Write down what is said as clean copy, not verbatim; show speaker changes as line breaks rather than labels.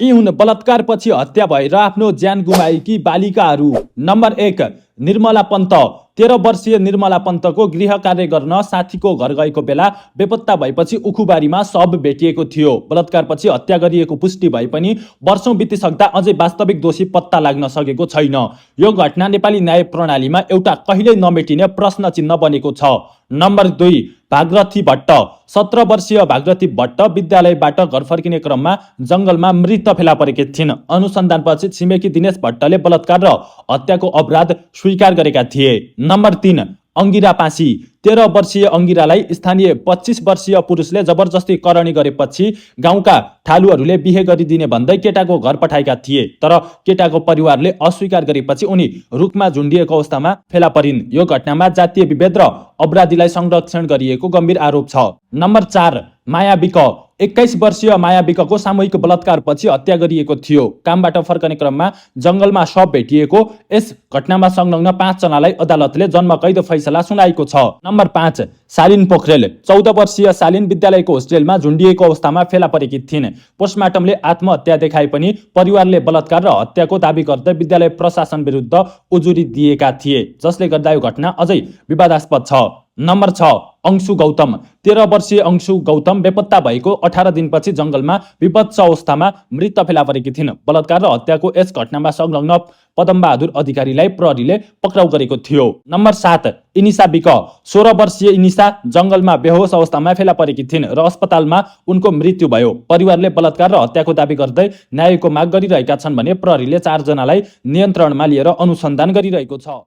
यी हुन् बलात्कारपछि हत्या भएर आफ्नो ज्यान गुमाएकी बालिकाहरू। नम्बर 1 निर्मला पन्त। 13 वर्षीय निर्मला पन्तको गृह कार्य गर्न साथीको घर गएको बेला बेपत्ता भएपछि उखुबारीमा शव भेटिएको थियो। बलात्कारपछि हत्या गरिएको पुष्टि भए पनि वर्षौं बितिसक्दा अझै वास्तविक दोषी पत्ता लाग्न सकेको छैन। यो घटना नेपाली न्याय प्रणालीमा एउटा कहिल्यै नमेटिने प्रश्न चिन्ह बनेको छ। नम्बर 2 भागरथी भट्ट। 17 वर्षीय भागरथी भट्ट विद्यालयबाट घर फर्किने क्रममा जंगलमा मृत फेला परेकी थिइन्। अनुसन्धानपछि छिमेकी दिनेश भट्टले बलात्कार र हत्याको अपराध स्वीकार गरेका थिए। नम्बर 3 अंगिरा पासी। 13 वर्षीय अंगिरालाई स्थानीय 25 वर्षीय पुरुषले जबरजस्ती करणी गरेपछि गाउँका ठालुहरूले बिहे गरिदिने भन्दै केटाको घर पठाएका थिए। तर केटाको परिवारले अस्वीकार गरेपछि उनी रुखमा झुन्डिएको अवस्थामा फेला परिन्। यो घटनामा जातीय विभेद र अपराधीलाई संरक्षण गरिएको गम्भीर आरोप छ। नम्बर 4 माया विक। 21 वर्षीय माया विकको सामूहिक बलात्कारपछि हत्या गरिएको थियो। कामबाट फर्कने क्रममा जंगलमा शव भेटिएको यस घटनामा संलग्न 5 जनालाई अदालतले जन्मकैद फैसला सुनाएको छ। नम्बर 5 शालिन पोखरेल। 14 वर्षीय शालिन विद्यालयको होस्टेलमा झुन्डिएको अवस्थामा फेला परेकी थिइन्। पोस्टमार्टमले आत्महत्या देखाए पनि परिवारले बलात्कार र हत्याको दाबी गर्दै विद्यालय प्रशासन विरुद्ध उजुरी दिएका थिए, जसले गर्दा यो घटना अझै विवादास्पद छ। नम्बर 6 अंशु गौतम। 13 वर्षीय अंशु गौतम बेपत्ता भएको 18 दिनपछि जंगलमा विभत्स अवस्थामा मृत फेला परेकी थिइन्। बलात्कार र हत्याको यस घटनामा संलग्न पदमबहादुर अधिकारीलाई प्रहरीले पक्राउ गरेको थियो। Number 7 इनिसा week. 16 वर्षीय इनिसा जंगलमा बेहोस अवस्थामा फेला परेकी थिइन् र अस्पतालमा उनको मृत्यु भयो। परिवारले बलात्कार र हत्याको दाबी गर्दै न्यायको माग गरिरहेका छन् भने प्रहरीले 4 जनालाई नियन्त्रणमा लिएर अनुसन्धान गरिरहेको छ।